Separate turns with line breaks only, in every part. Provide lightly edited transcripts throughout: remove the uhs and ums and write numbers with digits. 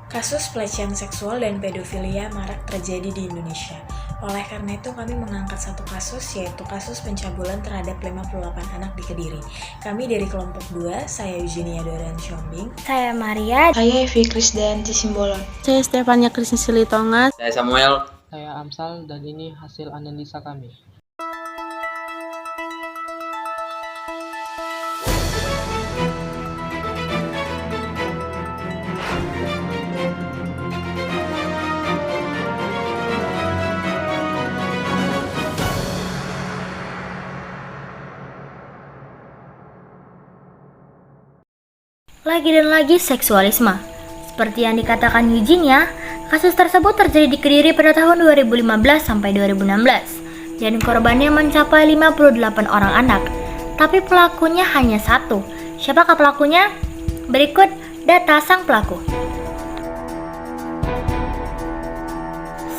Kasus pelecehan seksual dan pedofilia marak terjadi di Indonesia. Oleh karena itu kami mengangkat satu kasus, yaitu kasus pencabulan terhadap 58 anak di Kediri. Kami dari kelompok 2, saya Eugenia Doran Shombing.
Saya Maria.
Saya Evi Krisdayanti Simbolon.
Saya Stefania Krisni Silitonga.
Saya Samuel.
Saya Amsal dan ini hasil analisa kami.
Lagi dan lagi seksualisme. Seperti yang dikatakan Eugenia, kasus tersebut terjadi di Kediri pada tahun 2015 sampai 2016 dan korbannya mencapai 58 orang anak. Tapi pelakunya hanya satu. Siapakah pelakunya? Berikut data sang pelaku.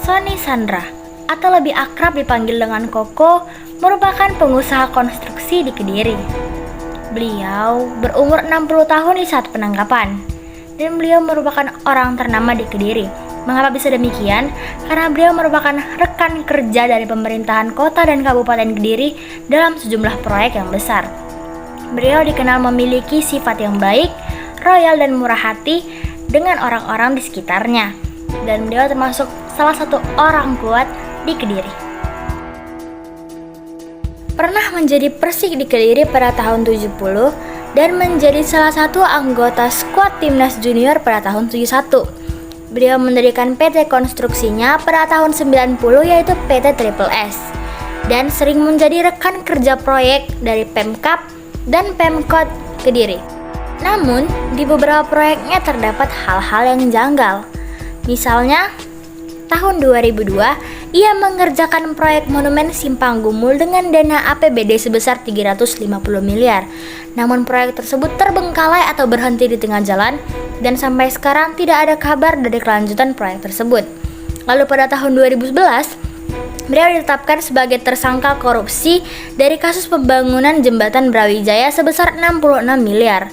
Sony Sandra, atau lebih akrab dipanggil dengan Koko, merupakan pengusaha konstruksi di Kediri. Beliau berumur 60 tahun di saat penangkapan, dan beliau merupakan orang ternama di Kediri. Mengapa bisa demikian? Karena beliau merupakan rekan kerja dari pemerintahan kota dan kabupaten Kediri dalam sejumlah proyek yang besar. Beliau dikenal memiliki sifat yang baik, royal dan murah hati dengan orang-orang di sekitarnya, dan beliau termasuk salah satu orang kuat di Kediri. Pernah menjadi Persik di Kediri pada tahun 70 dan menjadi salah satu anggota skuad timnas junior pada tahun 71. Beliau mendirikan PT konstruksinya pada tahun 90 yaitu PT Triple S dan sering menjadi rekan kerja proyek dari Pemkab dan Pemkot Kediri. Namun, di beberapa proyeknya terdapat hal-hal yang janggal. Misalnya, tahun 2002, ia mengerjakan proyek monumen Simpang Gumul dengan dana APBD sebesar 350 miliar. Namun proyek tersebut terbengkalai atau berhenti di tengah jalan dan sampai sekarang tidak ada kabar dari kelanjutan proyek tersebut. Lalu pada tahun 2011, beliau ditetapkan sebagai tersangka korupsi dari kasus pembangunan jembatan Brawijaya sebesar 66 miliar.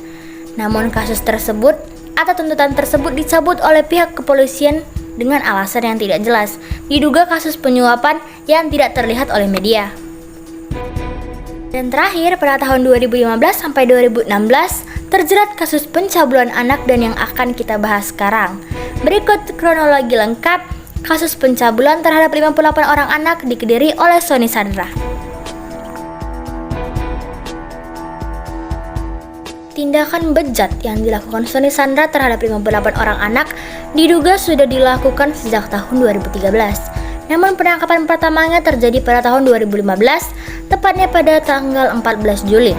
Namun kasus tersebut atau tuntutan tersebut dicabut oleh pihak kepolisian dengan alasan yang tidak jelas. Diduga kasus penyuapan yang tidak terlihat oleh media. Dan terakhir pada tahun 2015 sampai 2016 terjerat kasus pencabulan anak dan yang akan kita bahas sekarang. Berikut kronologi lengkap kasus pencabulan terhadap 58 orang anak di Kediri oleh Sony Sandra. Tindakan bejat yang dilakukan Sony Sandra terhadap 58 orang anak diduga sudah dilakukan sejak tahun 2013. Namun penangkapan pertamanya terjadi pada tahun 2015, tepatnya pada tanggal 14 Juli.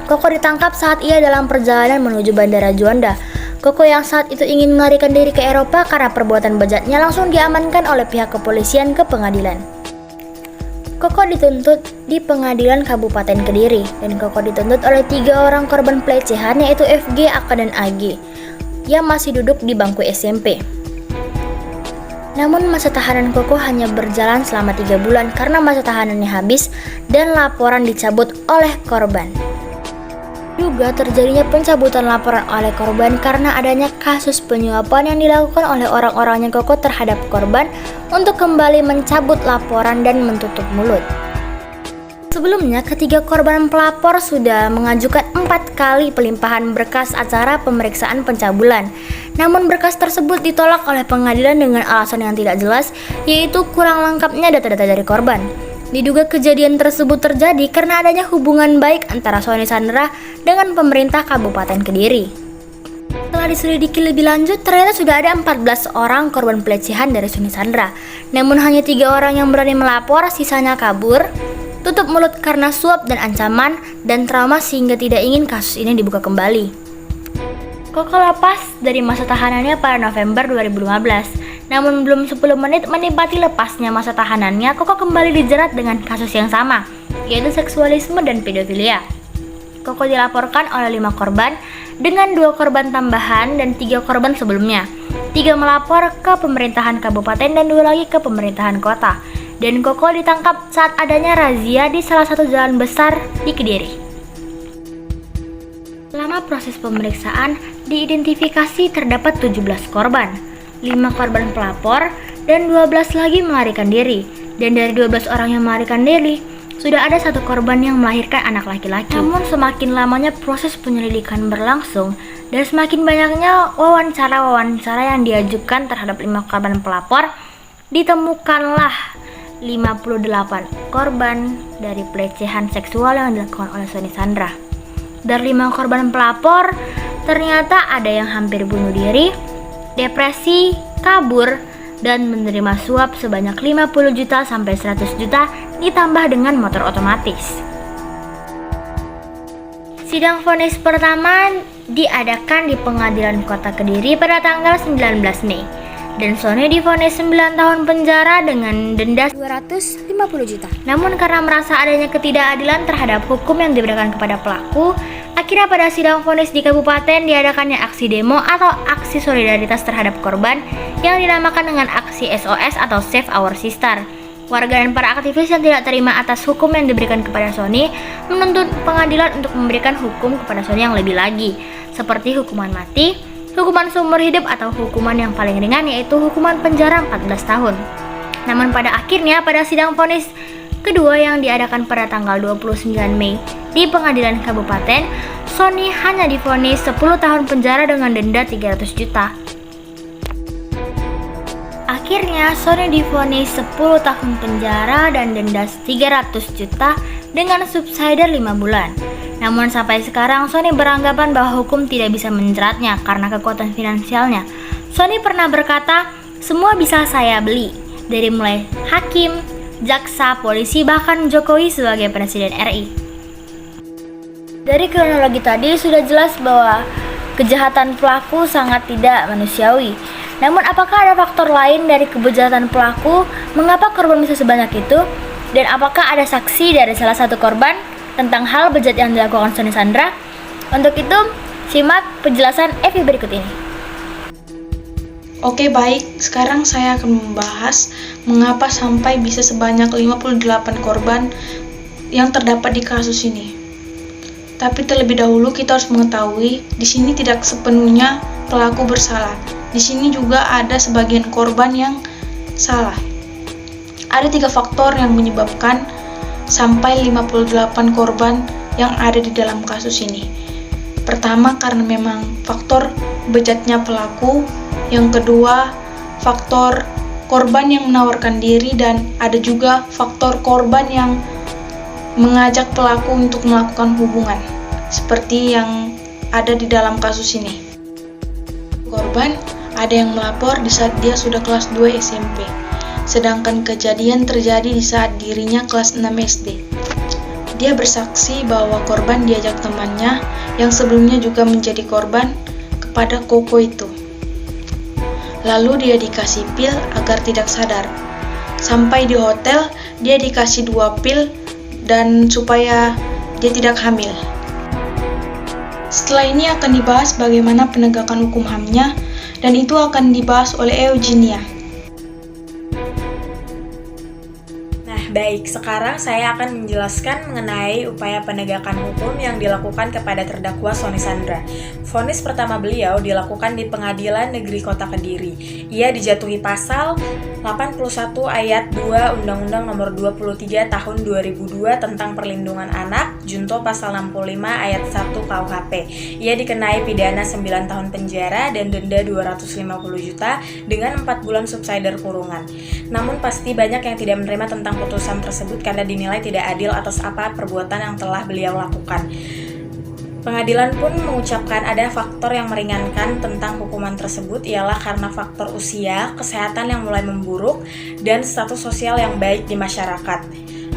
Koko ditangkap saat ia dalam perjalanan menuju Bandara Juanda. Koko yang saat itu ingin melarikan diri ke Eropa karena perbuatan bejatnya langsung diamankan oleh pihak kepolisian ke pengadilan. Koko dituntut di pengadilan Kabupaten Kediri dan Koko dituntut oleh 3 orang korban pelecehan yaitu FG, AK, dan AG yang masih duduk di bangku SMP. Namun masa tahanan Koko hanya berjalan selama 3 bulan karena masa tahanannya habis dan laporan dicabut oleh korban. Juga terjadinya pencabutan laporan oleh korban karena adanya kasus penyuapan yang dilakukan oleh orang-orangnya Koko terhadap korban untuk kembali mencabut laporan dan menutup mulut. Sebelumnya, ketiga korban pelapor sudah mengajukan 4 kali pelimpahan berkas acara pemeriksaan pencabulan. Namun berkas tersebut ditolak oleh pengadilan dengan alasan yang tidak jelas, yaitu kurang lengkapnya data-data dari korban. Diduga kejadian tersebut terjadi karena adanya hubungan baik antara Sony Sandra dengan pemerintah Kabupaten Kediri. Setelah diselidiki lebih lanjut, ternyata sudah ada 14 orang korban pelecehan dari Sony Sandra. Namun hanya 3 orang yang berani melapor, sisanya kabur, tutup mulut karena suap dan ancaman, dan trauma sehingga tidak ingin kasus ini dibuka kembali. Koko lepas dari masa tahanannya pada November 2015. Namun belum 10 menit menikmati lepasnya masa tahanannya, Koko kembali dijerat dengan kasus yang sama, yaitu seksualisme dan pedofilia. Koko dilaporkan oleh 5 korban dengan 2 korban tambahan dan 3 korban sebelumnya. 3 melapor ke pemerintahan kabupaten dan 2 lagi ke pemerintahan kota. Dan Koko ditangkap saat adanya razia di salah satu jalan besar di Kediri. Selama proses pemeriksaan, diidentifikasi terdapat 17 korban, 5 korban pelapor, dan 12 lagi melarikan diri. Dan dari 12 orang yang melarikan diri, sudah ada 1 korban yang melahirkan anak laki-laki. Namun semakin lamanya proses penyelidikan berlangsung, dan semakin banyaknya wawancara-wawancara yang diajukan terhadap 5 korban pelapor, ditemukanlah 58 korban dari pelecehan seksual yang dilakukan oleh Sony Sandra. Dari 5 korban pelapor, ternyata ada yang hampir bunuh diri, depresi, kabur, dan menerima suap sebanyak 50 juta sampai 100 juta ditambah dengan motor otomatis. Sidang vonis pertama diadakan di Pengadilan Kota Kediri pada tanggal 19 Mei. Dan Sony divonis 9 tahun penjara dengan denda 250 juta. Namun karena merasa adanya ketidakadilan terhadap hukum yang diberikan kepada pelaku, akhirnya pada sidang vonis di kabupaten diadakannya aksi demo atau aksi solidaritas terhadap korban yang dinamakan dengan aksi SOS atau Save Our Sister. Warga dan para aktivis yang tidak terima atas hukum yang diberikan kepada Sony menuntut pengadilan untuk memberikan hukum kepada Sony yang lebih lagi, seperti hukuman mati, hukuman seumur hidup atau hukuman yang paling ringan yaitu hukuman penjara 14 tahun. Namun pada akhirnya pada sidang vonis kedua yang diadakan pada tanggal 29 Mei di Pengadilan Kabupaten, Sony hanya divonis 10 tahun penjara dengan denda 300 juta. Akhirnya Sony divonis 10 tahun penjara dan denda 300 juta dengan subsidiar 5 bulan. Namun sampai sekarang Sony beranggapan bahwa hukum tidak bisa menjeratnya karena kekuatan finansialnya. Sony pernah berkata, "Semua bisa saya beli, dari mulai hakim, jaksa, polisi, bahkan Jokowi sebagai presiden RI." Dari kronologi tadi sudah jelas bahwa kejahatan pelaku sangat tidak manusiawi. Namun apakah ada faktor lain dari kejahatan pelaku? Mengapa korban bisa sebanyak itu? Dan apakah ada saksi dari salah satu korban tentang hal bejat yang dilakukan Sony Sandra? Untuk itu, simak penjelasan Evi berikut ini.
Oke baik, sekarang saya akan membahas mengapa sampai bisa sebanyak 58 korban yang terdapat di kasus ini. Tapi terlebih dahulu kita harus mengetahui, di sini tidak sepenuhnya pelaku bersalah. Di sini juga ada sebagian korban yang salah. Ada 3 faktor yang menyebabkan sampai 58 korban yang ada di dalam kasus ini. Pertama, karena memang faktor bejatnya pelaku. Yang kedua, faktor korban yang menawarkan diri, dan ada juga faktor korban yang mengajak pelaku untuk melakukan hubungan, seperti yang ada di dalam kasus ini. Korban ada yang melapor di saat dia sudah kelas 2 SMP. Sedangkan kejadian terjadi di saat dirinya kelas 6 SD. Dia bersaksi bahwa korban diajak temannya yang sebelumnya juga menjadi korban kepada Koko itu. Lalu dia dikasih pil agar tidak sadar. Sampai di hotel, dia dikasih 2 pil dan supaya dia tidak hamil. Setelah ini akan dibahas bagaimana penegakan hukum HAM-nya, dan itu akan dibahas oleh Eugenia.
Baik, sekarang saya akan menjelaskan mengenai upaya penegakan hukum yang dilakukan kepada terdakwa Sony Sandra. Vonis pertama beliau dilakukan di Pengadilan Negeri Kota Kediri. Ia dijatuhi pasal 81 ayat 2 Undang-Undang Nomor 23 Tahun 2002 tentang Perlindungan Anak, junto pasal 65 ayat 1 KUHP. Ia dikenai pidana 9 tahun penjara dan denda 250 juta dengan 4 bulan subsidiar kurungan. Namun pasti banyak yang tidak menerima tentang putusan tersebut karena dinilai tidak adil atas apa perbuatan yang telah beliau lakukan. Pengadilan pun mengucapkan ada faktor yang meringankan tentang hukuman tersebut, ialah karena faktor usia, kesehatan yang mulai memburuk, dan status sosial yang baik di masyarakat.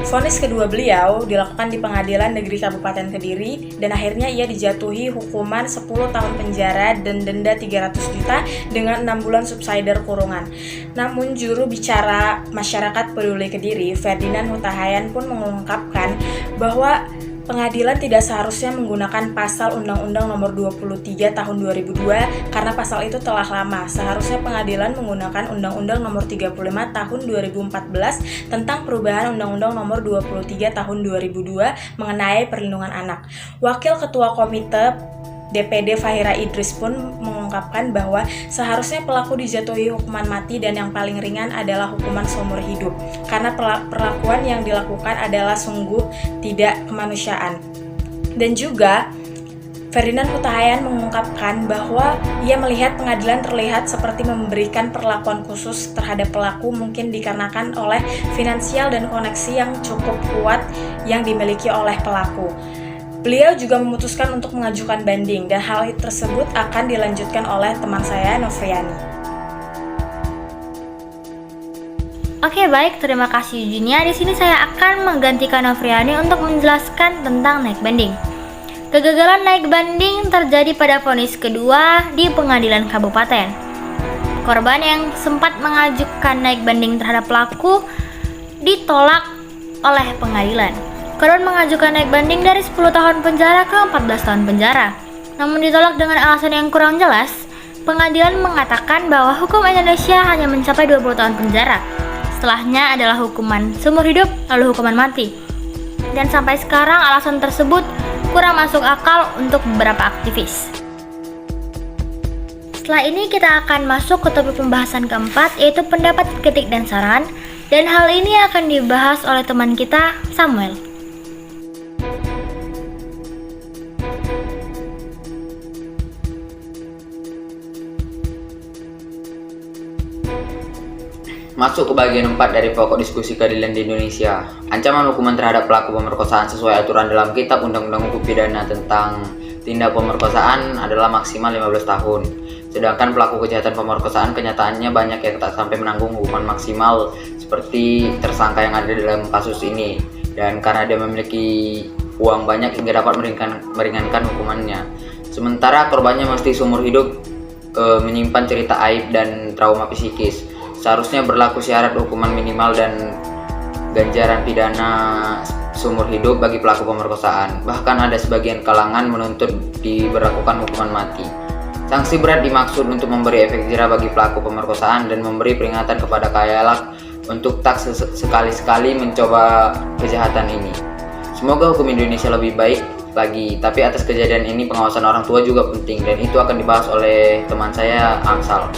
Vonis kedua beliau dilakukan di Pengadilan Negeri Kabupaten Kediri, dan akhirnya ia dijatuhi hukuman 10 tahun penjara dan denda 300 juta dengan 6 bulan subsidiar kurungan. Namun juru bicara Masyarakat Peduli Kediri, Ferdinand Hutahayan pun mengungkapkan bahwa pengadilan tidak seharusnya menggunakan pasal Undang-Undang Nomor 23 Tahun 2002 karena pasal itu telah lama. Seharusnya pengadilan menggunakan Undang-Undang Nomor 35 Tahun 2014 tentang perubahan Undang-Undang Nomor 23 Tahun 2002 mengenai perlindungan anak. Wakil Ketua Komite DPD Fahira Idris pun mengungkapkan bahwa seharusnya pelaku dijatuhi hukuman mati dan yang paling ringan adalah hukuman seumur hidup karena perlakuan yang dilakukan adalah sungguh tidak kemanusiaan. Dan juga Ferdinand Huta Hayan mengungkapkan bahwa ia melihat pengadilan terlihat seperti memberikan perlakuan khusus terhadap pelaku mungkin dikarenakan oleh finansial dan koneksi yang cukup kuat yang dimiliki oleh pelaku. Beliau juga memutuskan untuk mengajukan banding dan hal tersebut akan dilanjutkan oleh teman saya Novriani.
Oke, baik, terima kasih Junia. Di sini saya akan menggantikan Novriani untuk menjelaskan tentang naik banding. Kegagalan naik banding terjadi pada vonis kedua di pengadilan kabupaten. Korban yang sempat mengajukan naik banding terhadap pelaku ditolak oleh pengadilan. Korban mengajukan naik banding dari 10 tahun penjara ke 14 tahun penjara. Namun ditolak dengan alasan yang kurang jelas. Pengadilan mengatakan bahwa hukum Indonesia hanya mencapai 20 tahun penjara. Setelahnya adalah hukuman seumur hidup lalu hukuman mati. Dan sampai sekarang alasan tersebut kurang masuk akal untuk beberapa aktivis. Setelah ini kita akan masuk ke topik pembahasan keempat, yaitu pendapat, kritik, dan saran. Dan hal ini akan dibahas oleh teman kita, Samuel.
Masuk ke bagian 4 dari pokok diskusi keadilan di Indonesia. Ancaman hukuman terhadap pelaku pemerkosaan sesuai aturan dalam Kitab Undang-Undang Hukum Pidana tentang tindak pemerkosaan adalah maksimal 15 tahun. Sedangkan pelaku kejahatan pemerkosaan kenyataannya banyak yang tak sampai menanggung hukuman maksimal seperti tersangka yang ada dalam kasus ini. Dan karena dia memiliki uang banyak hingga dapat meringankan hukumannya. Sementara korbannya mesti seumur hidup menyimpan cerita aib dan trauma psikis. Seharusnya berlaku syarat hukuman minimal dan ganjaran pidana seumur hidup bagi pelaku pemerkosaan. Bahkan ada sebagian kalangan menuntut diberlakukan hukuman mati. Sanksi berat dimaksud untuk memberi efek jerah bagi pelaku pemerkosaan dan memberi peringatan kepada khayalak untuk tak sekali-sekali mencoba kejahatan ini. Semoga hukum Indonesia lebih baik lagi, tapi atas kejadian ini pengawasan orang tua juga penting dan itu akan dibahas oleh teman saya Amsal.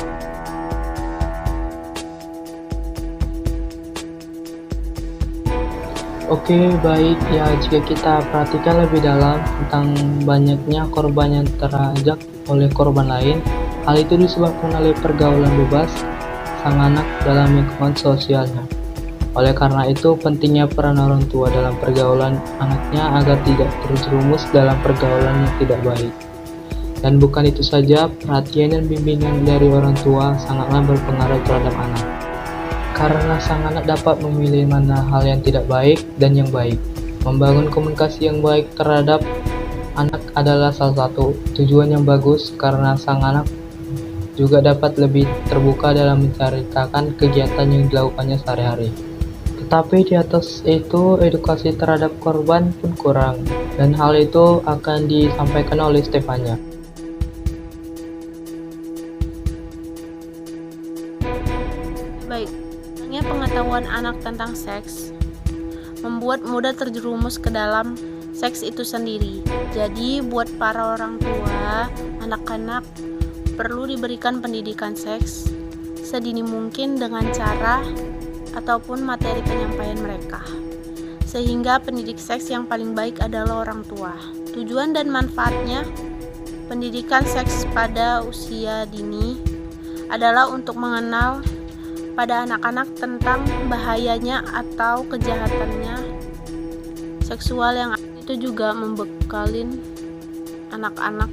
Oke, baik ya, jika kita perhatikan lebih dalam tentang banyaknya korban yang terajak oleh korban lain, hal itu disebabkan oleh pergaulan bebas sang anak dalam lingkungan sosialnya. Oleh karena itu, pentingnya peran orang tua dalam pergaulan anaknya agar tidak terjerumus dalam pergaulan yang tidak baik. Dan bukan itu saja, perhatian dan bimbingan dari orang tua sangatlah berpengaruh terhadap anak. Karena sang anak dapat memilih mana hal yang tidak baik dan yang baik. Membangun komunikasi yang baik terhadap anak adalah salah satu tujuan yang bagus karena sang anak juga dapat lebih terbuka dalam menceritakan kegiatan yang dilakukannya sehari-hari. Tetapi di atas itu, edukasi terhadap korban pun kurang, dan hal itu akan disampaikan oleh Stefania.
Baik, kurangnya pengetahuan anak tentang seks membuat mudah terjerumus ke dalam seks itu sendiri. Jadi buat para orang tua, anak-anak perlu diberikan pendidikan seks sedini mungkin dengan cara ataupun materi penyampaian mereka. Sehingga pendidik seks yang paling baik adalah orang tua. Tujuan dan manfaatnya pendidikan seks pada usia dini adalah untuk mengenal pada anak-anak tentang bahayanya atau kejahatannya seksual yang itu juga membekalin anak-anak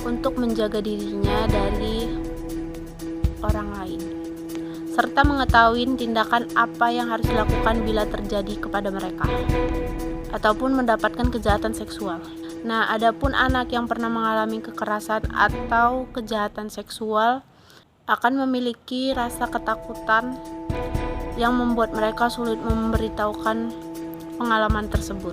untuk menjaga dirinya dari orang lain serta mengetahui tindakan apa yang harus dilakukan bila terjadi kepada mereka ataupun mendapatkan kejahatan seksual. Nah, adapun anak yang pernah mengalami kekerasan atau kejahatan seksual akan memiliki rasa ketakutan yang membuat mereka sulit memberitahukan pengalaman tersebut.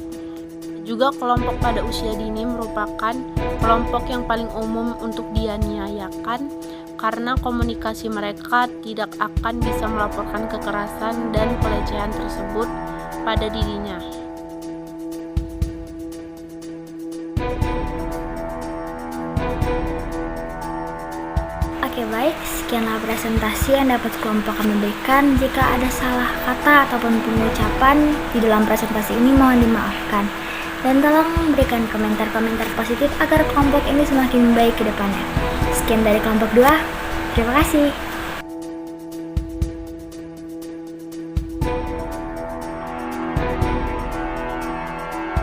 Juga kelompok pada usia dini merupakan kelompok yang paling umum untuk dianiayakan karena komunikasi mereka tidak akan bisa melaporkan kekerasan dan pelecehan tersebut pada dirinya.
Oke baik, sekianlah presentasi yang dapat kelompok kami berikan. Jika ada salah kata ataupun pengucapan di dalam presentasi ini mohon dimaafkan. Dan tolong berikan komentar-komentar positif agar kelompok ini semakin baik ke depannya. Sekian dari kelompok 2, terima kasih.